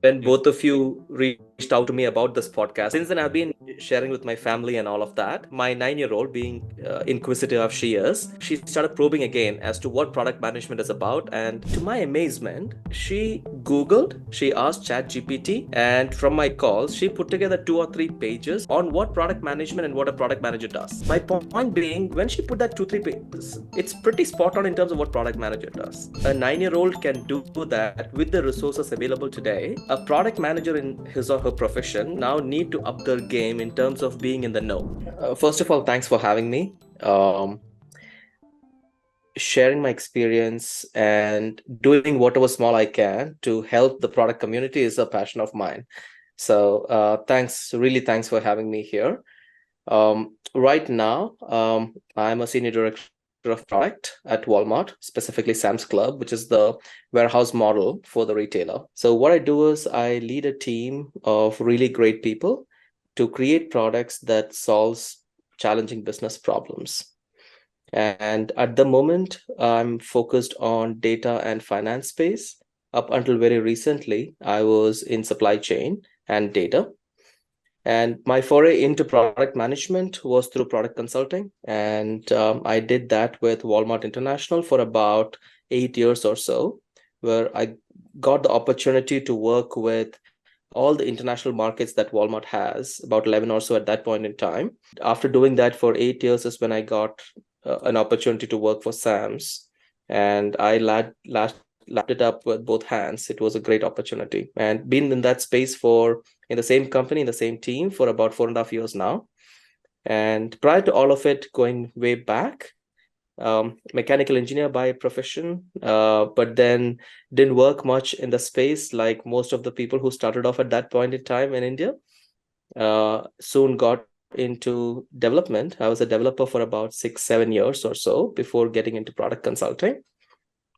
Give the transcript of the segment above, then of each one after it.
when Yes. both of you reached out to me about this podcast. Since then, I've been sharing with my family and all of that. My 9-year-old, being inquisitive as she is, she started probing again as to what product management is about. And to my amazement, she Googled, she asked ChatGPT, and from my calls, she put together 2 or 3 pages on what product management and what a product manager does. My point being, when she put that 2 3 pages, it's pretty spot on in terms of what product manager does. A 9-year-old can do that with the resources available today. A product manager in his or her profession now need to up their game in terms of being in the know. First of all, thanks for having me. Sharing my experience and doing whatever small I can to help the product community is a passion of mine. So thanks, really thanks for having me here. Right now, I'm a senior director of product at Walmart, specifically Sam's Club, which is the warehouse model for the retailer. So, what I do is I lead a team of really great people to create products that solves challenging business problems. And at the moment, I'm focused on data and finance space. Up until very recently, I was in supply chain and data. And my foray into product management was through product consulting. And I did that with Walmart International for about 8 years or so, where I got the opportunity to work with all the international markets that Walmart has, about 11 or so at that point in time. After doing that for 8 years is when I got an opportunity to work for Sam's. And I lapped it up with both hands. It was a great opportunity. And been in that space for in the same company, in the same team for about 4.5 years now. And prior to all of it, going way back, mechanical engineer by profession, but then didn't work much in the space like most of the people who started off at that point in time in India. Soon got into development. I was a developer for about 6 7 years or so before getting into product consulting.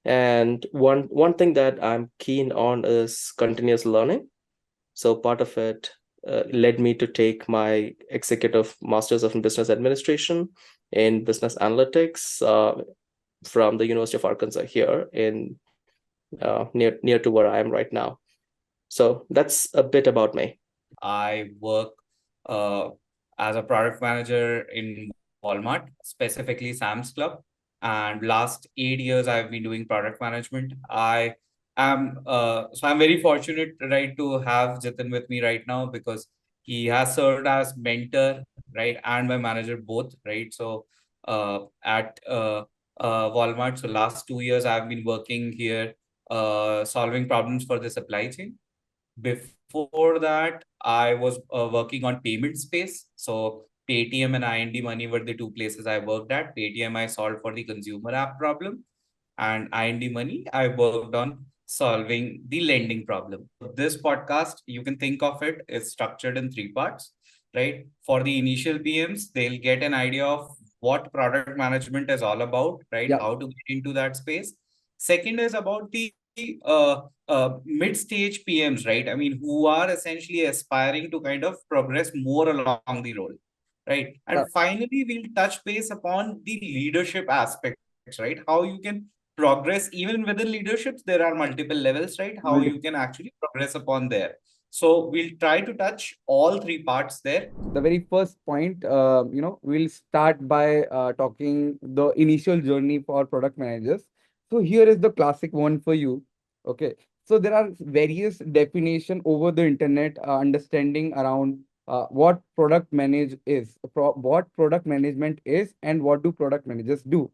And one thing that I'm keen on is continuous learning. So part of it led me to take my executive masters of business administration in business analytics from the University of Arkansas here in near to where I am right now. So that's a bit about me. I work uh, as a product manager in Walmart, specifically Sam's Club. And last 8 years, I've been doing product management. I'm very fortunate, right, to have Jitin with me right now because he has served as mentor, right, and my manager both, right. So at Walmart, so last 2 years, I've been working here, solving problems for the supply chain. Before that, I was working on payment space. So Paytm and IND Money were the two places I worked at. Paytm I solved for the consumer app problem, and IND Money I worked on solving the lending problem. This podcast, you can think of it, is structured in three parts, right? For the initial PMs, they'll get an idea of what product management is all about, right? Yeah. How to get into that space. Second is about the mid-stage PMs, right? I mean, who are essentially aspiring to kind of progress more along the role, right? And Uh, finally, we'll touch base upon the leadership aspects, right? How you can progress even within leaderships. There are multiple levels, right? How you can actually progress upon there. So we'll try to touch all three parts there. the very first point, we'll start by talking the initial journey for product managers. So here is the classic one for you. Okay. So there are various definition over the internet, understanding around what what product management is, and what do product managers do.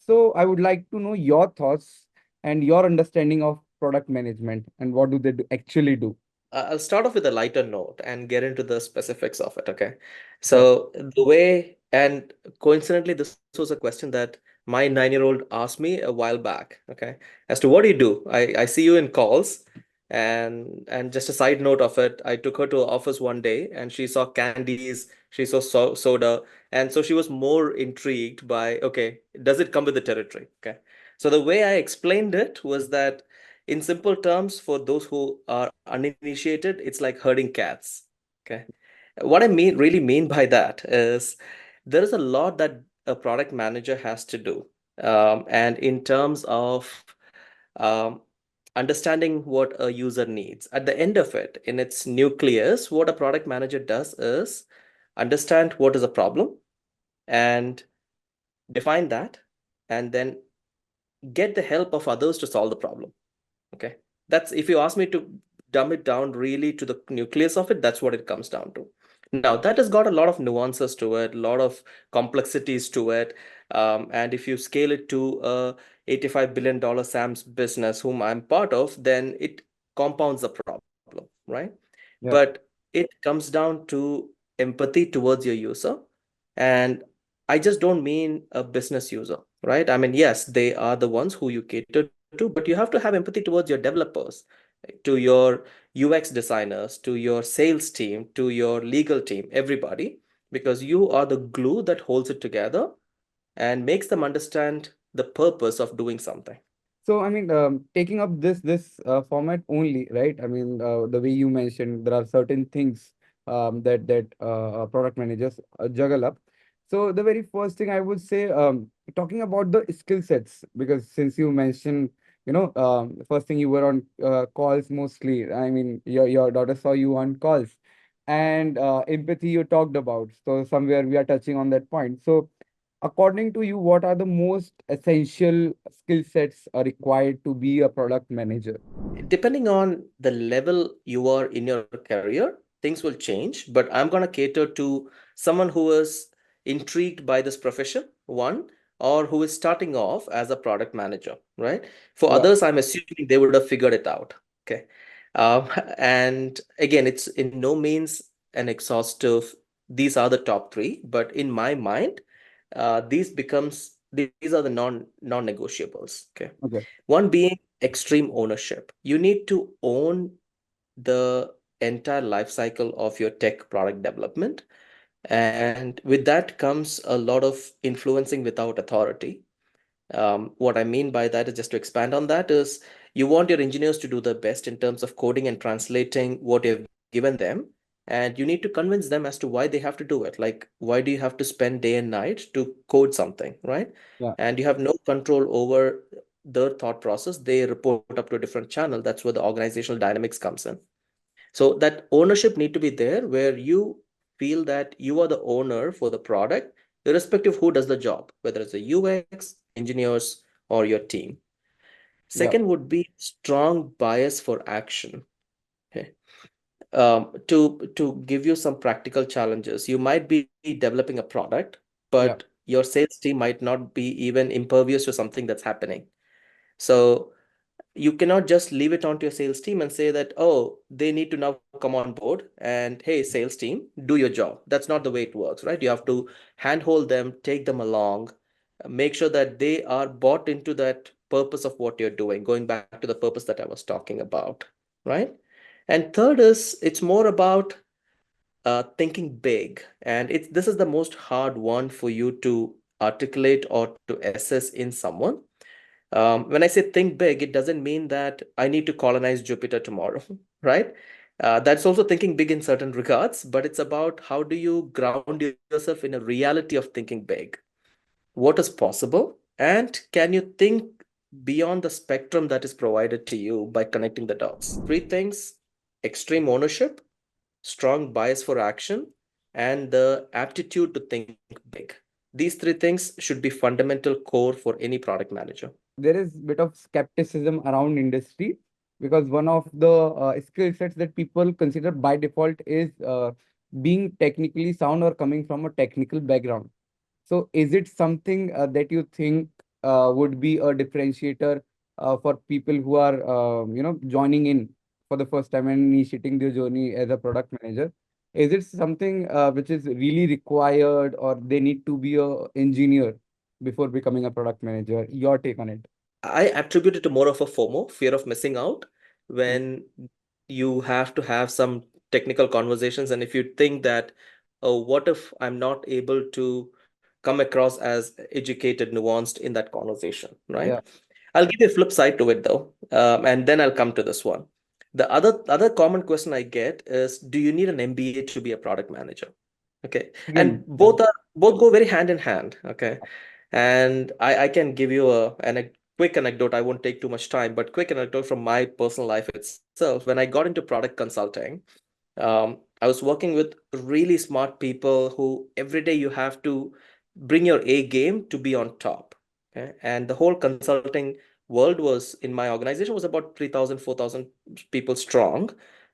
So I would like to know your thoughts and your understanding of product management and what do they actually do. I'll start off with a lighter note and get into the specifics of it. Okay. Sure. So the way, and coincidentally, this was a question that my 9-year-old asked me a while back. Okay. As to what do you do? I see you in calls. And just a side note of it, I took her to office one day and she saw candies, she saw soda, and so she was more intrigued by, okay, does it come with the territory? Okay. So the way I explained it was that in simple terms, for those who are uninitiated, it's like herding cats. Okay. What I really mean by that is there is a lot that a product manager has to do. And in terms of um, understanding what a user needs. At the end of it, in its nucleus, what a product manager does is understand what is a problem and define that, and then get the help of others to solve the problem. Okay. That's, if you ask me to dumb it down really to the nucleus of it, that's what it comes down to. Now, that has got a lot of nuances to it, a lot of complexities to it. And if you scale it to a $85 billion SAM's business, whom I'm part of, then it compounds the problem, right? Yeah. But it comes down to empathy towards your user. And I just don't mean a business user, right? I mean, yes, they are the ones who you cater to, but you have to have empathy towards your developers, to your UX designers, to your sales team, to your legal team, everybody, because you are the glue that holds it together and makes them understand the purpose of doing something. So I mean, taking up this format only, right? I mean, the way you mentioned, there are certain things that product managers juggle up. So the very first thing I would say, talking about the skill sets, because since you mentioned, first thing you were on calls mostly. I mean, your daughter saw you on calls, and empathy you talked about. So somewhere we are touching on that point. So according to you, what are the most essential skill sets are required to be a product manager? Depending on the level you are in your career, things will change, but I'm going to cater to someone who is intrigued by this profession, one, or who is starting off as a product manager, right? For Yeah, others, I'm assuming they would have figured it out. Okay. And again, it's in no means an exhaustive, these are the top three, but in my mind, these are the non-negotiables. Okay. okay. One being extreme ownership. You need to own the entire life cycle of your tech product development. And with that comes a lot of influencing without authority. What I mean by that is, just to expand on that, is you want your engineers to do the best in terms of coding and translating what you've given them. And you need to convince them as to why they have to do it. Like, why do you have to spend day and night to code something, right? Yeah, And you have no control over their thought process. They report up to a different channel. That's where the organizational dynamics comes in. So that ownership need to be there, where you feel that you are the owner for the product, irrespective of who does the job, whether it's the UX, engineers, or your team. yeah, Second would be strong bias for action. Okay. To give you some practical challenges, you might be developing a product, yeah, but your sales team might not be even impervious to something that's happening. So you cannot just leave it onto your sales team and say that, oh, they need to now come on board and, hey, sales team, do your job. That's not the way it works, right? You have to handhold them, take them along, make sure that they are bought into that purpose of what you're doing, going back to the purpose that I was talking about, right? And third is, it's more about thinking big. And this is the most hard one for you to articulate or to assess in someone. When I say think big, it doesn't mean that I need to colonize Jupiter tomorrow, right? That's also thinking big in certain regards, but it's about how do you ground yourself in a reality of thinking big? What is possible? And can you think beyond the spectrum that is provided to you by connecting the dots? Three things: extreme ownership, strong bias for action, and the aptitude to think big. These three things should be fundamental core for any product manager. There is bit of skepticism around industry because one of the skill sets that people consider by default is being technically sound or coming from a technical background. So is it something that you think would be a differentiator for people who are, joining in for the first time and initiating their journey as a product manager? Is it something which is really required, or they need to be a engineer before becoming a product manager? Your take on it? I attribute it to more of a FOMO, fear of missing out, Mm. when you have to have some technical conversations. And if you think that, oh, what if I'm not able to come across as educated, nuanced in that conversation, right? Yeah, I'll give you a flip side to it though, and then I'll come to this one. The other common question I get is, do you need an MBA to be a product manager? Okay, and again, both go very hand in hand. Okay, and I can give you a an quick anecdote. I won't take too much time, but quick anecdote from my personal life itself. When I got into product consulting, I was working with really smart people who every day you have to bring your A game to be on top. Okay. And the whole consulting world was in my organization was about 3,000, 4,000 people strong.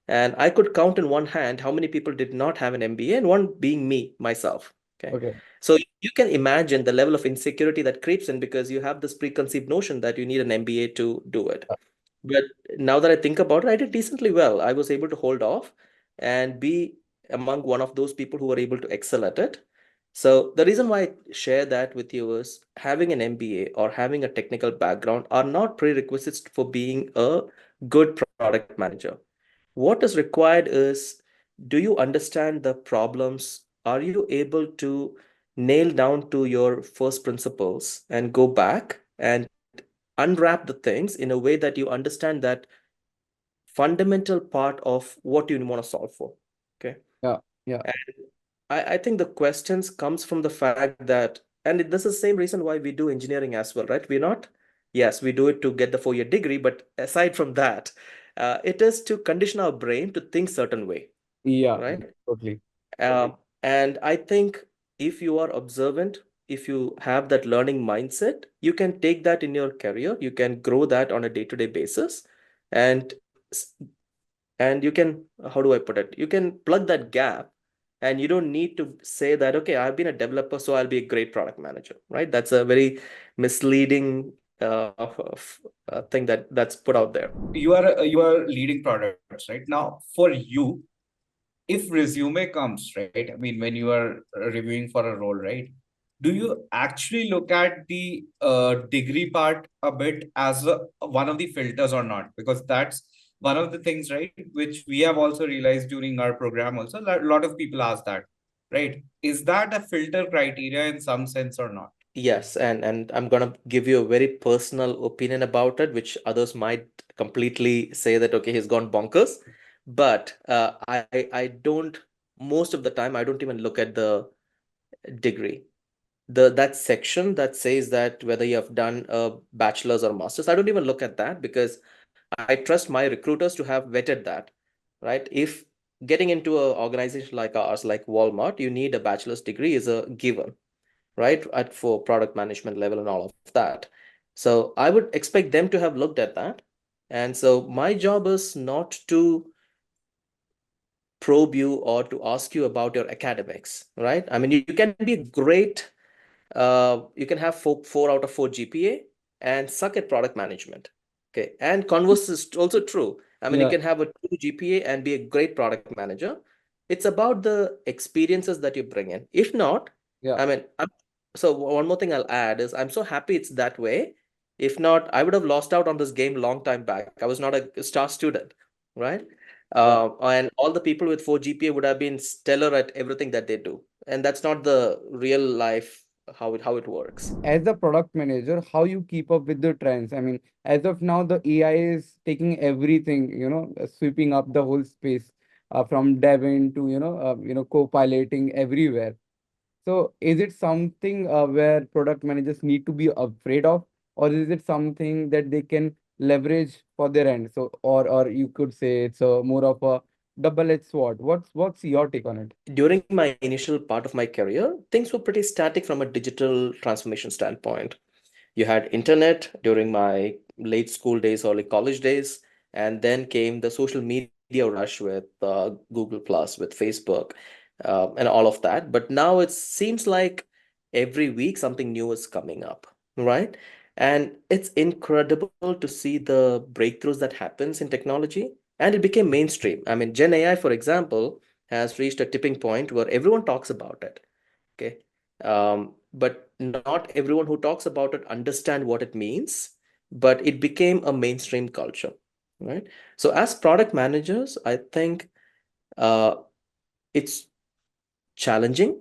And I could count in one hand how many people did not have an MBA, and one being me, myself. Okay. Okay. So you can imagine the level of insecurity that creeps in because you have this preconceived notion that you need an MBA to do it. But now that I think about it, I did decently well. I was able to hold off and be among one of those people who were able to excel at it. So the reason why I share that with you is having an MBA or having a technical background are not prerequisites for being a good product manager. What is required is, do you understand the problems? Are you able to nail down to your first principles and go back and unwrap the things in a way that you understand that fundamental part of what you want to solve for? Okay. Yeah. Yeah. And I think the questions comes from the fact that, and this is the same reason why we do engineering as well, right? We're not, yes, we do it to get the 4-year degree, but aside from that, it is to condition our brain to think certain way, Yeah. right? Totally. And I think if you are observant, if you have that learning mindset, you can take that in your career, you can grow that on a day-to-day basis, and and you can, how do I put it? You can plug that gap, and you don't need to say that, okay, I've been a developer, so I'll be a great product manager, right? That's a very misleading thing that's put out there. You are leading products right now. For you, if resume comes, right? I mean, when you are reviewing for a role, right? Do you actually look at the degree part a bit as one of the filters or not? Because that's one of the things, right? Which we have also realized during our program. Also, a lot of people ask that, right? Is that a filter criteria in some sense or not? Yes, and I'm gonna give you a very personal opinion about it, which others might completely say that, okay, he's gone bonkers. But I don't, most of the time I don't even look at the degree. That section that says that whether you have done a bachelor's or master's, I don't even look at that because I trust my recruiters to have vetted that, right? If getting into an organization like ours, like Walmart, you need a bachelor's degree is a given, right? At for product management level and all of that. So I would expect them to have looked at that. And so my job is not to probe you or to ask you about your academics, right? I mean, you can be great, you can have 4 out of 4 GPA and suck at product management. Okay. And converse is also true. I mean, you Yeah. can have a 2 GPA and be a great product manager. It's about the experiences that you bring in. If not, Yeah. I mean, so one more thing I'll add is I'm so happy it's that way. If not, I would have lost out on this game long time back. I was not a star student, right? Yeah. And all the people with 4 GPA would have been stellar at everything that they do. And that's not the real life how it works. As a product manager, how you keep up with the trends? I mean, as of now, the AI is taking everything, sweeping up the whole space, from Devin to, co-piloting everywhere. So is it something where product managers need to be afraid of, or is it something that they can leverage for their end? So, or you could say it's a more of a double-edged sword. What's your take on it? During my initial part of my career, things were pretty static from a digital transformation standpoint. You had internet during my late school days, early college days, and then came the social media rush with Google Plus, with Facebook, and all of that. But now it seems like every week something new is coming up, right? And it's incredible to see the breakthroughs that happens in technology, and it became mainstream. I mean, Gen AI, for example, has reached a tipping point where everyone talks about it. Okay. But not everyone who talks about it understand what it means, but it became a mainstream culture, right? So as product managers, I think uh, it's challenging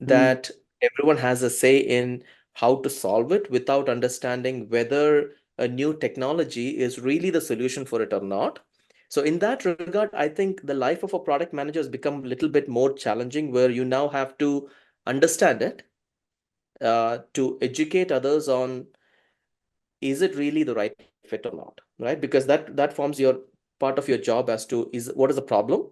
Hmm. that everyone has a say in how to solve it without understanding whether a new technology is really the solution for it or not. So in that regard, I think the life of a product manager has become a little bit more challenging, where you now have to understand it, to educate others on is it really the right fit or not, right? Because that forms your part of your job as to is what is the problem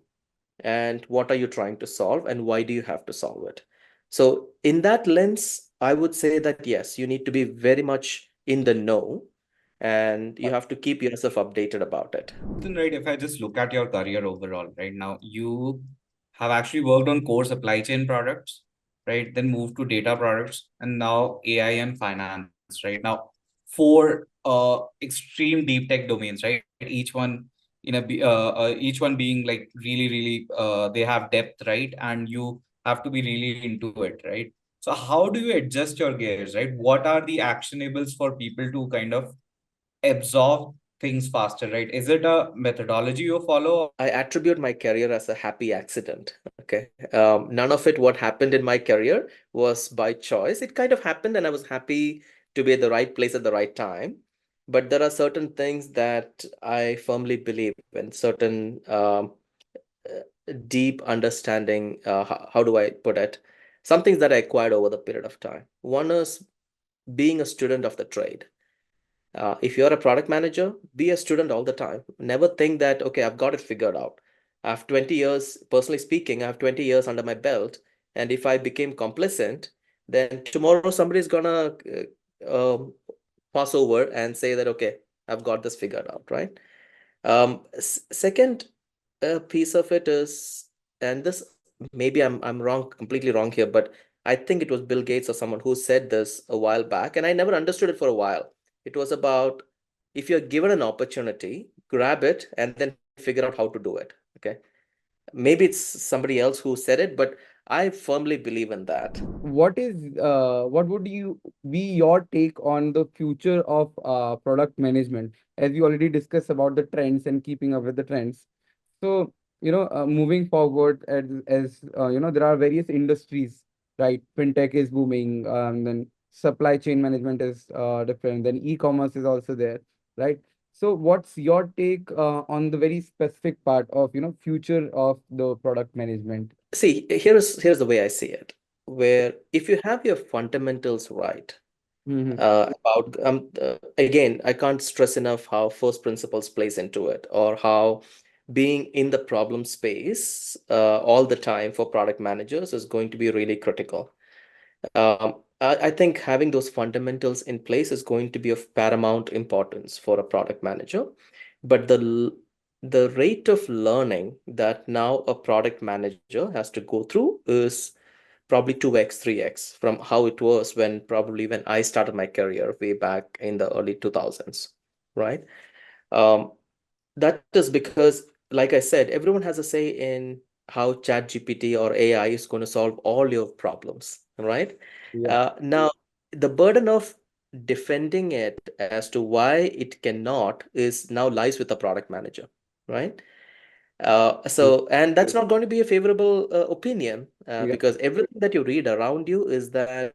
and what are you trying to solve and why do you have to solve it. So in that lens, I would say that yes, you need to be very much in the know and you have to keep yourself updated about it. Then, right, if I just look at your career overall, right now, you have actually worked on core supply chain products, right? Then moved to data products, and now AI and finance, right? Now, four extreme deep tech domains, right? Each one being like really, really, they have depth, right? And you have to be really into it, right? So, how do you adjust your gears, right? What are the actionables for people to kind of absorb things faster, right? Is it a methodology you follow? I attribute my career as a happy accident. Okay. None of it, what happened in my career, was by choice. It kind of happened, and I was happy to be at the right place at the right time. But there are certain things that I firmly believe in, certain deep understanding. How do I put it? Some things that I acquired over the period of time. One is being a student of the trade. If you're a product manager, be a student all the time. Never think that, okay, I've got it figured out. I have 20 years, personally speaking, I have 20 years under my belt. And if I became complacent, then tomorrow somebody's gonna pass over and say that, okay, I've got this figured out, right? Second piece of it is, and this maybe I'm wrong, completely wrong here, but I think it was Bill Gates or someone who said this a while back, and I never understood it for a while. It was about if you're given an opportunity, grab it and then figure out how to do it. Okay. Maybe it's somebody else who said it, but I firmly believe in that. What would you be your take on the future of product management? As we already discussed about the trends and keeping up with the trends. So, moving forward, there are various industries, right? Fintech is booming, then supply chain management is different, then e-commerce is also there, right? So, what's your take on the very specific part of, future of the product management? See, here's the way I see it, where if you have your fundamentals right, Mm-hmm. about again, I can't stress enough how first principles plays into it, or how being in the problem space all the time for product managers is going to be really critical. I think having those fundamentals in place is going to be of paramount importance for a product manager. But the rate of learning that now a product manager has to go through is probably 2x, 3x from how it was when I started my career way back in the early 2000s, right? Um, that is because, like I said, everyone has a say in how ChatGPT or AI is going to solve all your problems, right? Yeah. Now, the burden of defending it as to why it cannot is now lies with the product manager, right? And that's not going to be a favorable opinion Yeah. because everything that you read around you is that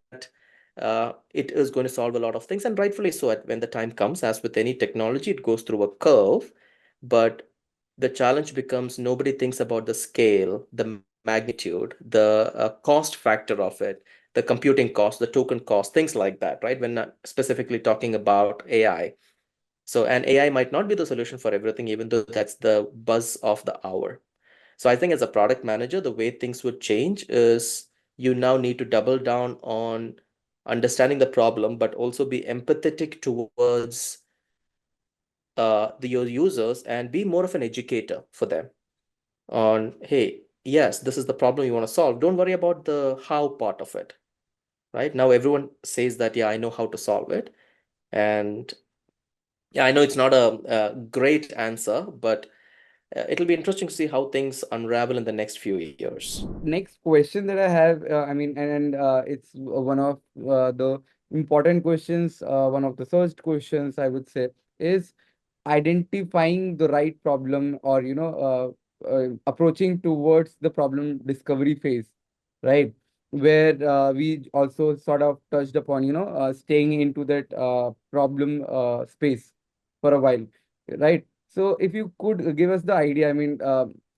it is going to solve a lot of things, and rightfully so. When the time comes, as with any technology, it goes through a curve, but the challenge becomes nobody thinks about the scale, the magnitude, the cost factor of it, the computing cost, the token cost, things like that, right? When specifically talking about AI. So, and AI might not be the solution for everything, even though that's the buzz of the hour. So I think as a product manager, the way things would change is you now need to double down on understanding the problem, but also be empathetic towards your users and be more of an educator for them on, hey, yes, this is the problem you want to solve. Don't worry about the how part of it, right? Now everyone says that, yeah, I know how to solve it. And yeah, I know it's not a great answer, but it'll be interesting to see how things unravel in the next few years. Next question that I have, it's one of the important questions, one of the first questions I would say is identifying the right problem, or approaching towards the problem discovery phase, right? Where we also sort of touched upon, staying into that problem space for a while, right? So if you could give us the idea,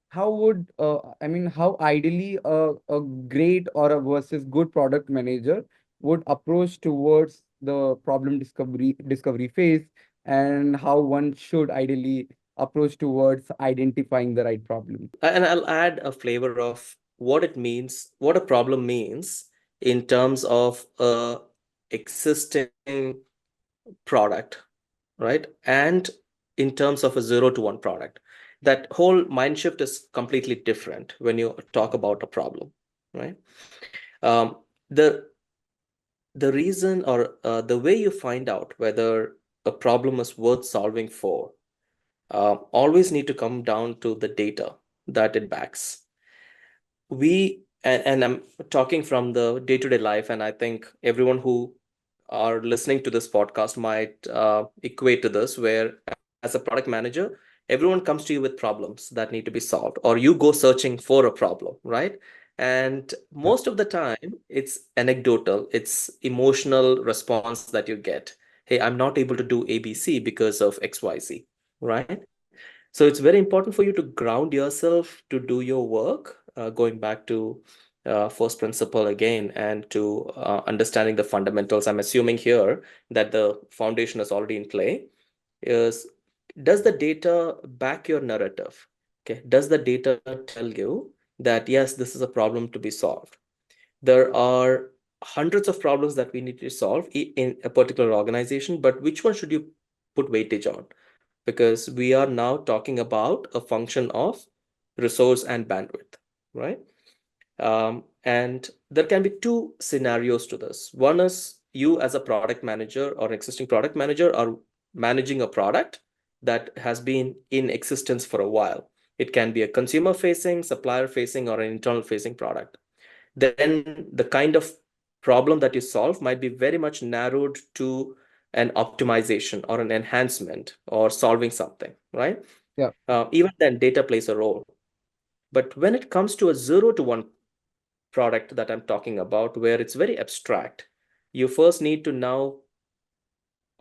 how ideally a great or a versus good product manager would approach towards the problem discovery phase, and how one should ideally approach towards identifying the right problem. And I'll add a flavor of what it means, what a problem means in terms of a existing product, right? And in terms of a 0 to 1 product. That whole mind shift is completely different when you talk about a problem, right? Um, the the reason or the way you find out whether a problem is worth solving for always need to come down to the data that it backs. And I'm talking from the day-to-day life, and I think everyone who are listening to this podcast might equate to this, where as a product manager, everyone comes to you with problems that need to be solved, or you go searching for a problem, right? And Yeah. most of the time, it's anecdotal, it's emotional response that you get. Hey, I'm not able to do ABC because of XYZ, right? So it's very important for you to ground yourself to do your work, going back to first principle again and to understanding the fundamentals. I'm assuming here that the foundation is already in play. Is does the data back your narrative? Okay, does the data tell you that yes, this is a problem to be solved? There are hundreds of problems that we need to solve in a particular organization, but which one should you put weightage on? Because we are now talking about a function of resource and bandwidth, right? And there can be two scenarios to this. One is you as a product manager or existing product manager are managing a product that has been in existence for a while. It can be a consumer facing, supplier facing, or an internal facing product. Then the kind of problem that you solve might be very much narrowed to an optimization or an enhancement or solving something, right? Yeah. Even then, data plays a role. But when it comes to a 0 to 1 product that I'm talking about, where it's very abstract, you first need to now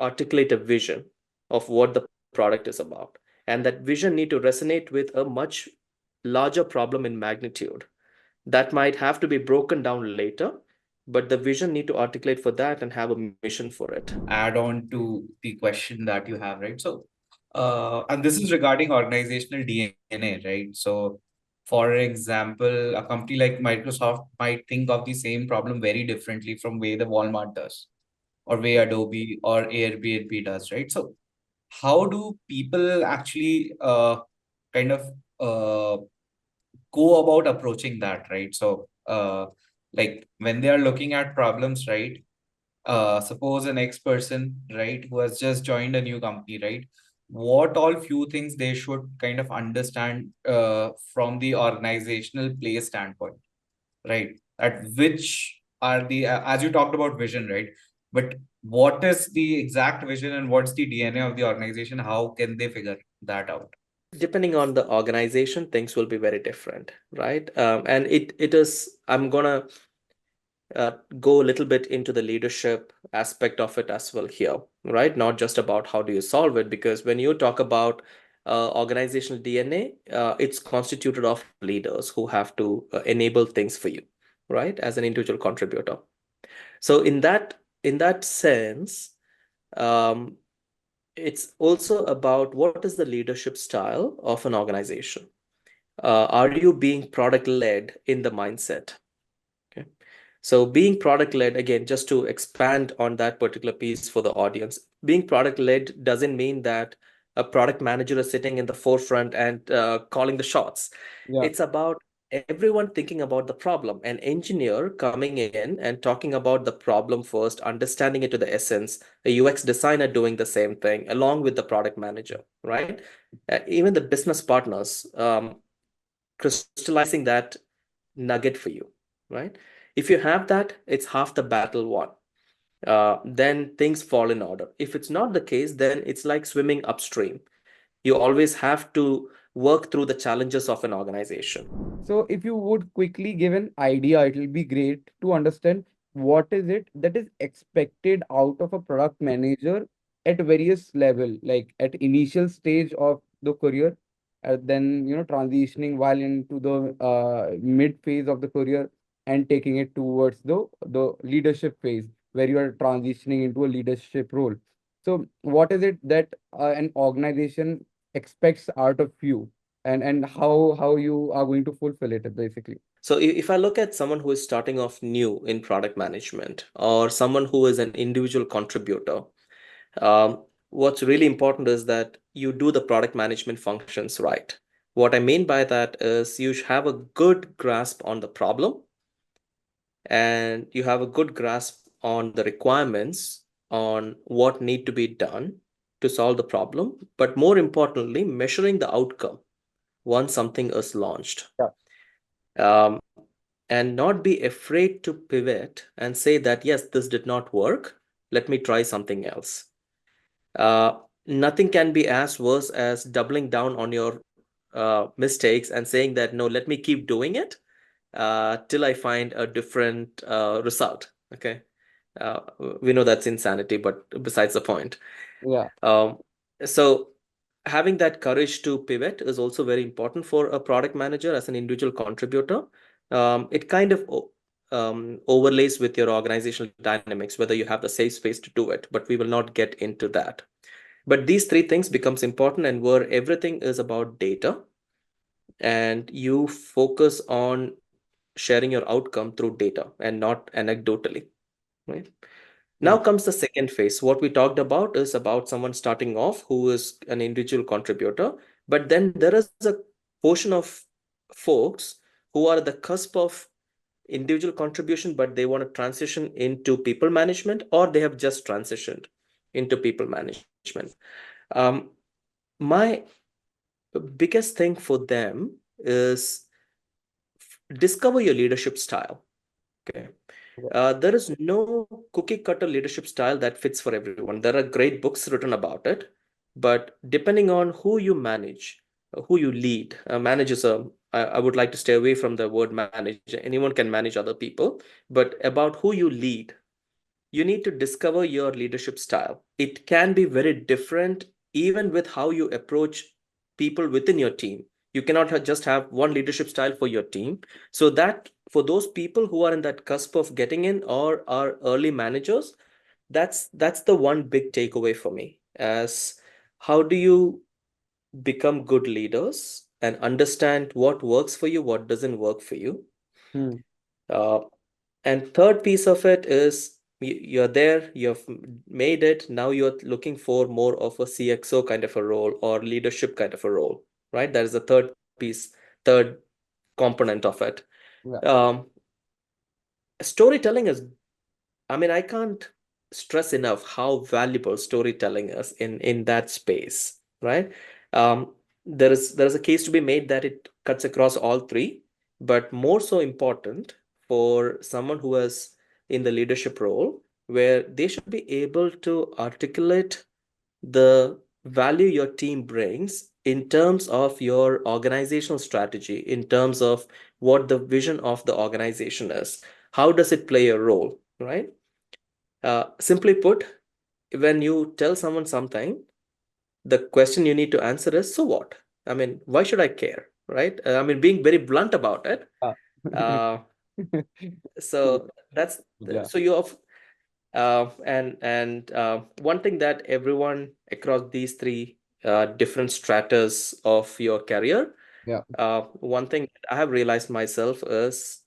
articulate a vision of what the product is about. And that vision need to resonate with a much larger problem in magnitude that might have to be broken down later, but the vision need to articulate for that and have a mission for it. Add on to the question that you have, right? So, and this is regarding organizational DNA, right? So, for example, a company like Microsoft might think of the same problem very differently from way the Walmart does, or way Adobe or Airbnb does, right? So, how do people actually kind of go about approaching that, right? So, like when they are looking at problems, right? Suppose an ex person, right, who has just joined a new company, right? What all few things they should kind of understand from the organizational play standpoint, right? At which are the, as you talked about vision, right? But what is the exact vision and what's the DNA of the organization? How can they figure that out? Depending on the organization, things will be very different, right? And it is, I'm gonna go a little bit into the leadership aspect of it as well here, right? Not just about how do you solve it, because when you talk about organizational DNA, it's constituted of leaders who have to enable things for you, right? As an individual contributor. So in that sense, um, it's also about what is the leadership style of an organization. Are you being product led in the mindset? Okay. So being product led, again, just to expand on that particular piece for the audience, being product led doesn't mean that a product manager is sitting in the forefront and calling the shots. Yeah. It's about everyone thinking about the problem, an engineer coming in and talking about the problem first, understanding it to the essence, a UX designer doing the same thing along with the product manager, right? Even the business partners crystallizing that nugget for you, right? If you have that, it's half the battle won. Then things fall in order. If it's not the case, then it's like swimming upstream. You always have to work through the challenges of an organization. So if you would quickly give an idea, it will be great to understand what is it that is expected out of a product manager at various level, like at initial stage of the career, then transitioning while into the mid phase of the career and taking it towards the leadership phase. where you are transitioning into a leadership role. So what is it that an organization expects out of you, and how you are going to fulfill it basically? So if I look at someone who is starting off new in product management or someone who is an individual contributor, what's really important is that you do the product management functions right. What I mean by that is you should have a good grasp on the problem and you have a good grasp on the requirements on what need to be done to solve the problem, but more importantly, measuring the outcome once something is launched. Yeah. Um, and not be afraid to pivot and say that, yes, this did not work. Let me try something else. Uh, Nothing can be as worse as doubling down on your mistakes and saying that, no, let me keep doing it till I find a different result. Okay. Uh, we know that's insanity, but besides the point. Yeah. Um, so having that courage to pivot is also very important for a product manager as an individual contributor. It kind of overlays with your organizational dynamics, whether you have the safe space to do it, but we will not get into that. But these three things becomes important, and where everything is about data and you focus on sharing your outcome through data and not anecdotally, right? Now Yeah. comes the second phase. What we talked about is about someone starting off who is an individual contributor, but then there is a portion of folks who are at the cusp of individual contribution, but they want to transition into people management, or they have just transitioned into people management. Um, my biggest thing for them is discover your leadership style. Okay. There is no cookie cutter leadership style that fits for everyone. There are great books written about it, but depending on who you manage, who you lead, manage is I would like to stay away from the word manage. Anyone can manage other people, but about who you lead, you need to discover your leadership style. It can be very different, even with how you approach people within your team. You cannot just have one leadership style for your team. So that for those people who are in that cusp of getting in or are early managers, that's the one big takeaway for me. As how do you become good leaders and understand what works for you, what doesn't work for you? Hmm. Uh, and third piece of it is you're there, you've made it. Now you're looking for more of a CXO kind of a role or leadership kind of a role, right? That is the third piece, third component of it. Yeah. Um, Storytelling is, I mean, I can't stress enough how valuable storytelling is in that space, right? Um, there is a case to be made that it cuts across all three, but more so important for someone who is in the leadership role, where they should be able to articulate the value your team brings in terms of your organizational strategy, in terms of what the vision of the organization is. How does it play a role, right? Simply put, when you tell someone something, the question you need to answer is, so what? I mean, why should I care, right? I mean, being very blunt about it. Yeah. Uh, so that's Yeah. so you have and one thing that everyone across these three different stratas of your career, Yeah. one thing I have realized myself is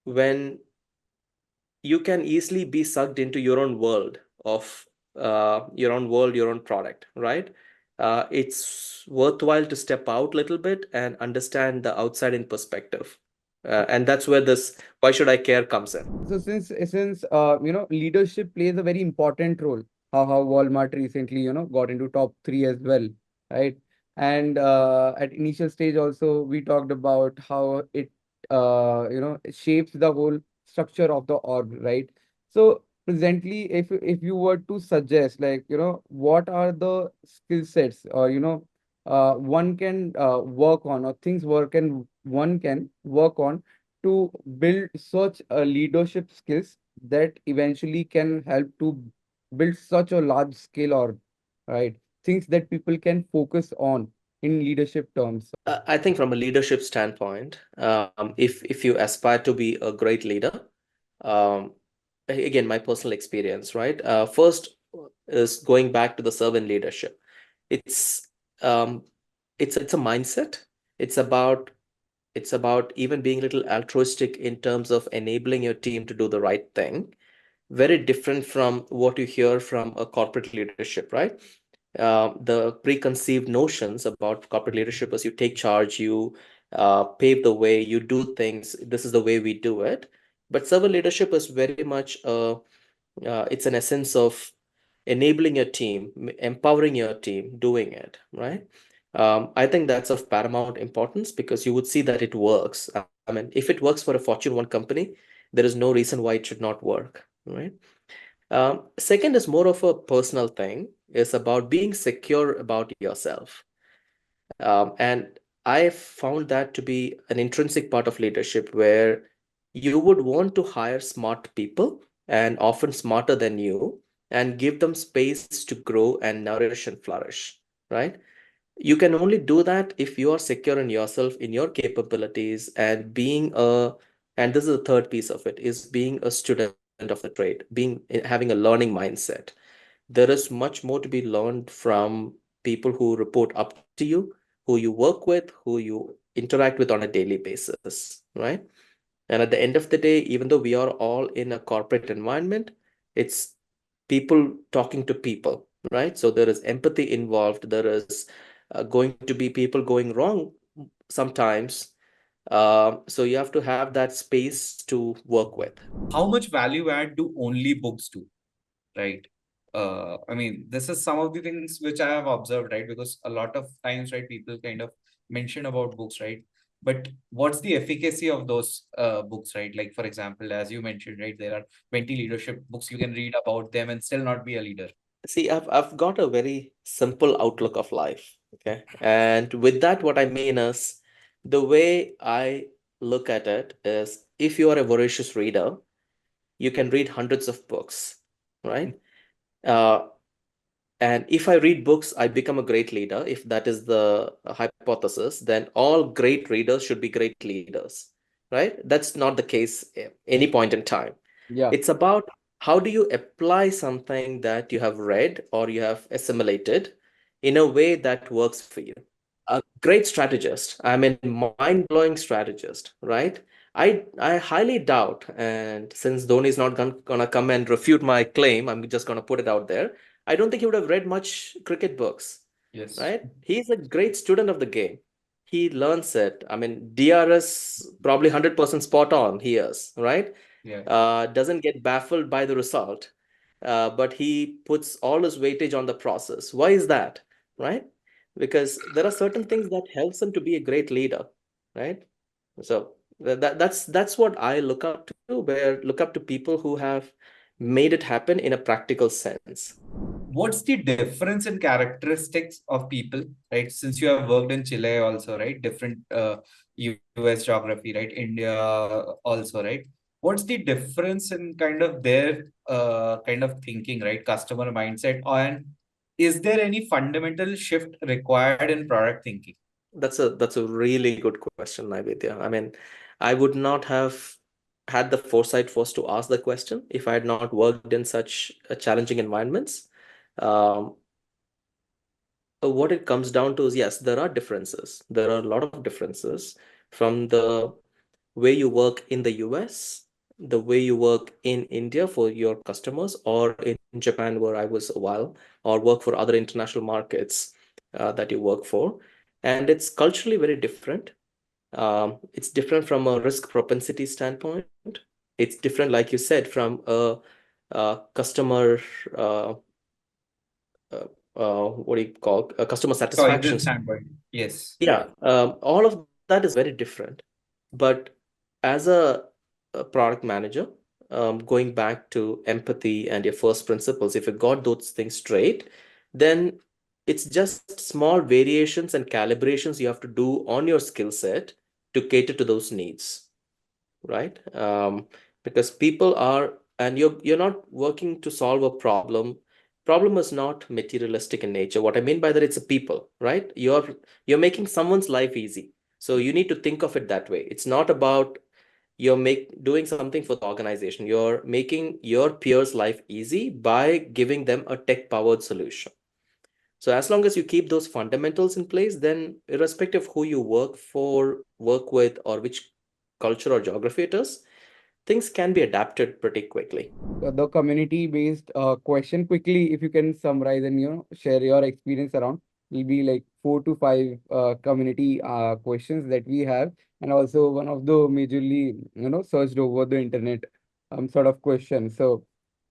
when you can easily be sucked into your own world of your own product, right? It's worthwhile to step out a little bit and understand the outside in perspective. And that's where this why should I care comes in. So since leadership plays a very important role, how Walmart recently got into top three as well, right? And at initial stage also we talked about how it it shapes the whole structure of the org, right? So presently, if you were to suggest, like, what are the skill sets, or one can work on, or things work and one can work on to build such a leadership skills that eventually can help to build such a large scale, or right, things that people can focus on in leadership terms. I think from a leadership standpoint, if you aspire to be a great leader, um, again, my personal experience, right? First is going back to the servant leadership. It's um, it's a mindset. It's about it's about even being a little altruistic in terms of enabling your team to do the right thing. Very different from what you hear from a corporate leadership, right? The preconceived notions about corporate leadership is you take charge, you pave the way, you do things. This is the way we do it. But servant leadership is very much it's an essence of enabling your team, empowering your team, doing it, right? I think that's of paramount importance because you would see that it works. I mean, if it works for a Fortune 1 company, there is no reason why it should not work, right? Second is more of a personal thing, is about being secure about yourself. And I found that to be an intrinsic part of leadership where you would want to hire smart people and often smarter than you and give them space to grow and nourish and flourish, right? You can only do that if you are secure in yourself, in your capabilities, and and this is the third piece of it, is being a student of the trade, having a learning mindset. There is much more to be learned from people who report up to you, who you work with, who you interact with on a daily basis, right? And at the end of the day, even though we are all in a corporate environment, it's people talking to people, right? So there is empathy involved. There is going to be people going wrong sometimes. So you have to have that space to work with. How much value add do only books do? Right. I mean, this is some of the things which I have observed, right? Because a lot of times, right, people kind of mention about books, right? But what's the efficacy of those books, right? Like, for example, as you mentioned, right, there are 20 leadership books you can read about them and still not be a leader. See, I've got a very simple outlook of life. Okay. And with that, what I mean is the way I look at it is if you are a voracious reader, you can read hundreds of books, right? Uh, and if I read books, I become a great leader. If that is the hypothesis, then all great readers should be great leaders, right? That's not the case at any point in time. Yeah. It's about how do you apply something that you have read or you have assimilated in a way that works for you. A great strategist, I mean, mind-blowing strategist, right? I highly doubt, and since Dhoni is not gonna come and refute my claim, I'm just gonna put it out there. I don't think he would have read much cricket books, Yes. right? He's a great student of the game. He learns it. I mean, DRS probably 100% spot on, he is, right? Yeah. Doesn't get baffled by the result, but he puts all his weightage on the process. Why is that, right? Because there are certain things that helps him to be a great leader, right? So that's what I look up to, where look up to people who have made it happen in a practical sense. What's the difference in characteristics of people, right? Since you have worked in Chile also, right? Different US geography, right? India also, right? What's the difference in kind of their kind of thinking, right? Customer mindset, and is there any fundamental shift required in product thinking? That's a really good question, Naivedya. I mean, I would not have had the foresight first to ask the question if I had not worked in such challenging environments. Um, what it comes down to is yes, there are differences. There are a lot of differences from the way you work in the US, the way you work in India for your customers, or in Japan, where I was a while, or work for other international markets that you work for. And it's culturally very different. It's different from a risk propensity standpoint. It's different, like you said, from a customer, uh, what do you call, a customer satisfaction. Choices standpoint. Yes. Yeah, all of that is very different. But as a product manager, going back to empathy and your first principles, if you got those things straight, then it's just small variations and calibrations you have to do on your skill set to cater to those needs, right? Because people are, and you're not working to solve a problem. Problem is not materialistic in nature. What I mean by that, it's a people, right? You're making someone's life easy. So you need to think of it that way. It's not about you're doing something for the organization. You're making your peers' life easy by giving them a tech-powered solution. So as long as you keep those fundamentals in place, then irrespective of who you work for, work with, or which culture or geography it is, things can be adapted pretty quickly. The community-based question quickly, if you can summarize and share your experience around, will be like 4 to 5 community questions that we have, and also one of the majorly searched over the internet sort of questions. So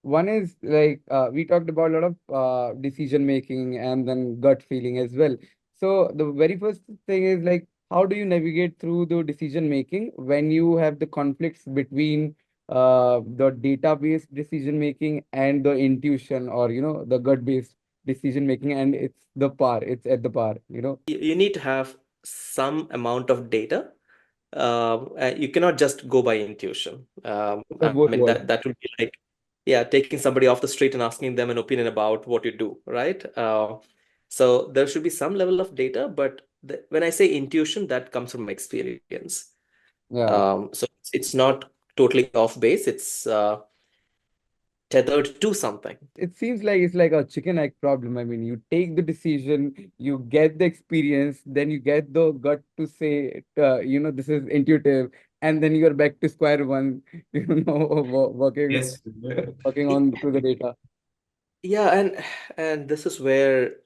one is like we talked about a lot of decision making and then gut feeling as well. So the very first thing is like, how do you navigate through the decision making when you have the conflicts between the database decision making and the intuition, or the gut based decision making, and it's at the par. You need to have some amount of data. You cannot just go by intuition. The I both mean, worlds. that would be like, yeah, taking somebody off the street and asking them an opinion about what you do, right? So there should be some level of data, but when I say intuition, that comes from experience. Yeah, So it's not totally off base. It's tethered to something. it seems like it's like a chicken egg problem. I mean, you take the decision, you get the experience, then you get the gut to say this is intuitive, and then you're back to square one, working Yes. working on to the data. Yeah, and this is where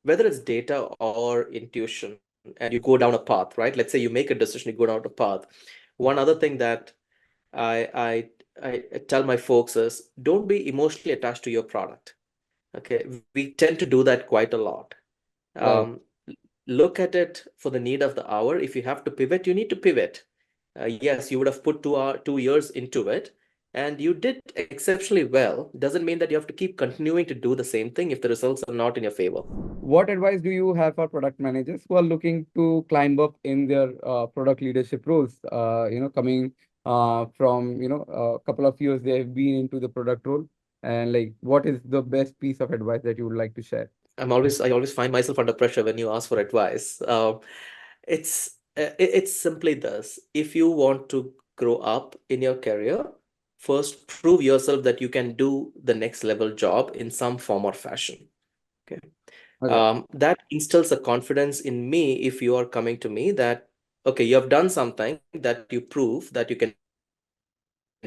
whether it's data or intuition, and you go down a path, right? Let's say you make a decision, you go down a path. One other thing that I I tell my folks is don't be emotionally attached to your product. Okay, we tend to do that quite a lot. Right. Um, Look at it for the need of the hour. If you have to pivot, you need to pivot. Yes, you would have put 2 years into it, and you did exceptionally well. Doesn't mean that you have to keep continuing to do the same thing if the results are not in your favor. What advice do you have for product managers who are looking to climb up in their product leadership roles? Coming from a couple of years they have been into the product role, and like, what is the best piece of advice that you would like to share? I always find myself under pressure when you ask for advice. It's simply this: if you want to grow up in your career, first prove yourself that you can do the next level job in some form or fashion. Okay. Okay. That instills a confidence in me if you are coming to me that, okay, you have done something that you prove that you can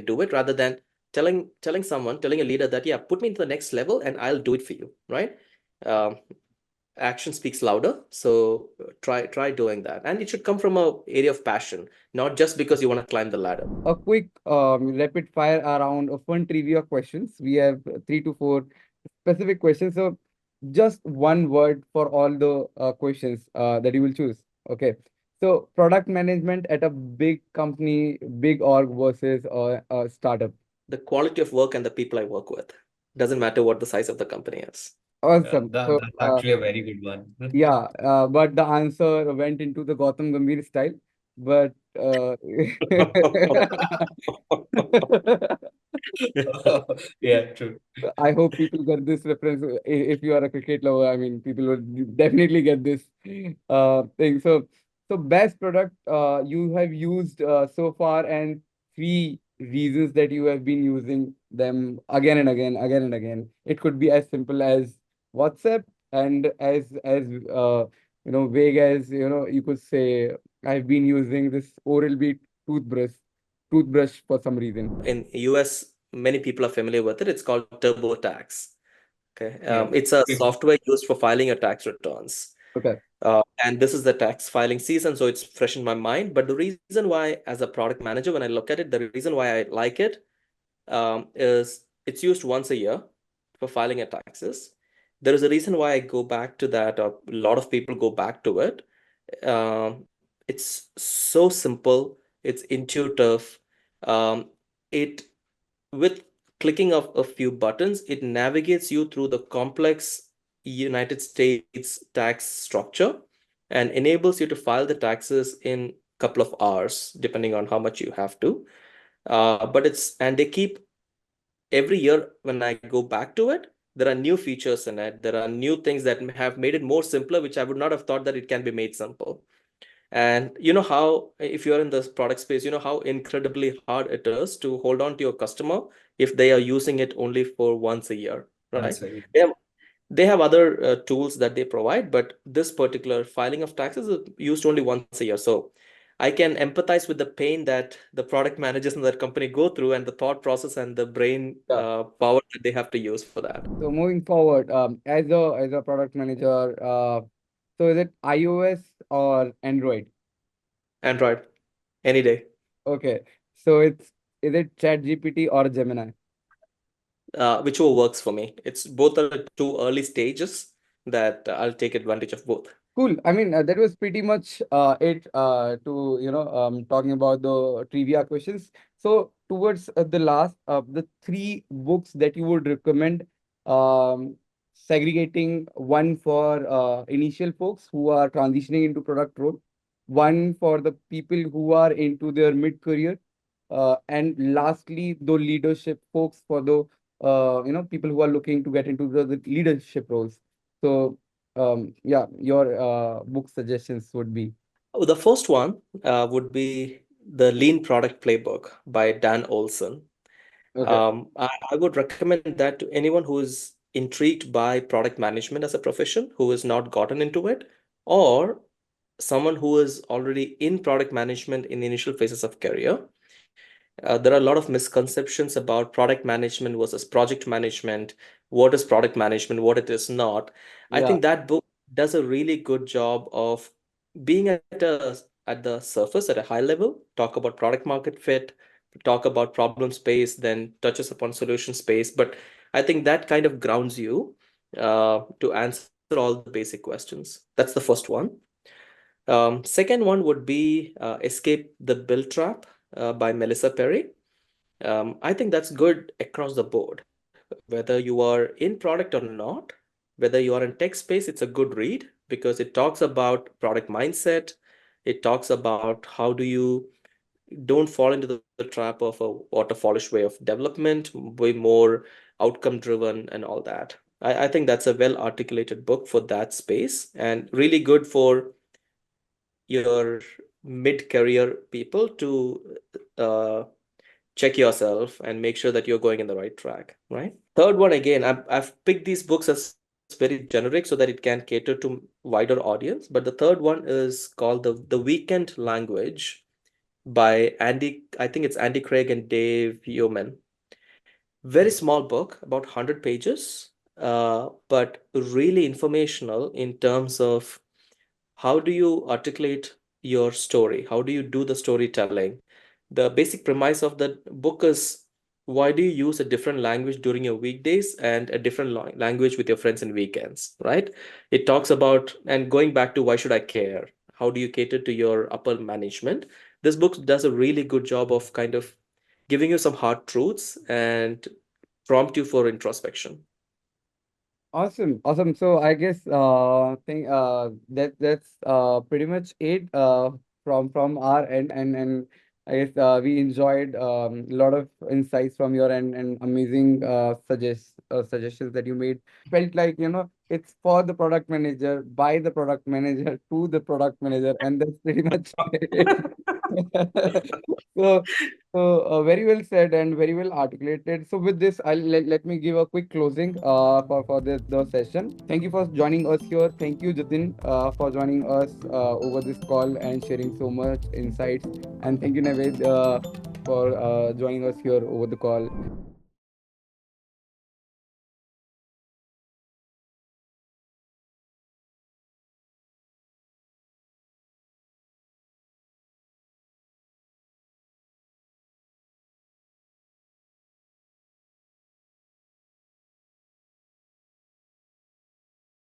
do it, rather than telling a leader that, yeah, put me into the next level and I'll do it for you, right? Um, Action speaks louder. So try doing that. And it should come from a area of passion, not just because you want to climb the ladder. A quick rapid fire around a fun trivia questions. We have 3 to 4 specific questions. So just one word for all the questions that you will choose. Okay. So product management at a big company, big org versus a startup. The quality of work and the people I work with. Doesn't matter what the size of the company is. Awesome. So That's actually a very good one. yeah, but the answer went into the Gautam Gambhir style. But Yeah, true. I hope people get this reference. If you are a cricket lover, I mean, people will definitely get this thing. So best product you have used so far, and 3 reasons that you have been using them again and again, again and again. It could be as simple as WhatsApp, and as vague as you could say, I've been using this Oral-B toothbrush for some reason. In US, many people are familiar with it. It's called TurboTax. Okay. Yeah. It's a People. software used for filing your tax returns. Okay. And this is the tax filing season, so it's fresh in my mind. But the reason why, as a product manager, when I look at it, the reason why I like it is it's used once a year for filing your taxes. There is a reason why I go back to that, or a lot of people go back to it. It's so simple, it's intuitive. It With clicking of a few buttons, it navigates you through the complex United States tax structure and enables you to file the taxes in a couple of hours, depending on how much you have to. And they keep every year when I go back to it, there are new features in it. There are new things that have made it more simpler, which I would not have thought that it can be made simple. And you know how, if you're in this product space, you know how incredibly hard it is to hold on to your customer if they are using it only for once a year, right? That's right. They have other tools that they provide, but this particular filing of taxes is used only once a year. So I can empathize with the pain that the product managers in that company go through, and the thought process and the brain Yeah. power that they have to use for that. So moving forward, as a product manager, so is it iOS or Android? Android, any day. Okay. So is it ChatGPT or Gemini? Whichever works for me. It's both are at two early stages that I'll take advantage of both. Cool. I mean, that was pretty much it to, talking about the trivia questions. So towards the last, the three books that you would recommend, um, segregating one for initial folks who are transitioning into product role, one for the people who are into their mid-career, and lastly, the leadership folks for the, people who are looking to get into the leadership roles. So yeah, your book suggestions would be. The first one would be the Lean Product Playbook by Dan Olson. Okay. I would recommend that to anyone who is intrigued by product management as a profession, who has not gotten into it, or someone who is already in product management in the initial phases of career. There are a lot of misconceptions about product management versus project management. What is product management, what it is not. I Yeah. think that book does a really good job of being at the surface at a high level, talk about product market fit, talk about problem space, then touches upon solution space. But I think that kind of grounds you to answer all the basic questions. That's the first one. Second one would be Escape the Bill Trap by Melissa Perry. I think that's good across the board. Whether you are in product or not, whether you are in tech space, it's a good read because it talks about product mindset. It talks about how do you don't fall into the trap of a waterfallish way of development, way more outcome driven and all that. I think that's a well articulated book for that space and really good for your mid-career people to check yourself and make sure that you're going in the right track, right? Third one, again, I've picked these books as very generic so that it can cater to wider audience. But the third one is called the Weekend Language by Andy, I think it's Andy Craig and Dave Yeoman. Very small book, about 100 pages, but really informational in terms of how do you articulate your story? How do you do the storytelling? The basic premise of the book is why do you use a different language during your weekdays and a different language with your friends and weekends, right? It talks about, and going back to why should I care? How do you cater to your upper management? This book does a really good job of kind of giving you some hard truths and prompt you for introspection. Awesome, awesome. So I guess think that's pretty much it from our end, and I guess we enjoyed a lot of insights from your end and amazing suggestions that you made. Felt like, it's for the product manager, by the product manager, to the product manager, and that's pretty much it. So very well said and very well articulated. So with this, let me give a quick closing for the session. Thank you for joining us here. Thank you, Jitin, for joining us over this call and sharing so much insights. And thank you, Naved, for joining us here over the call.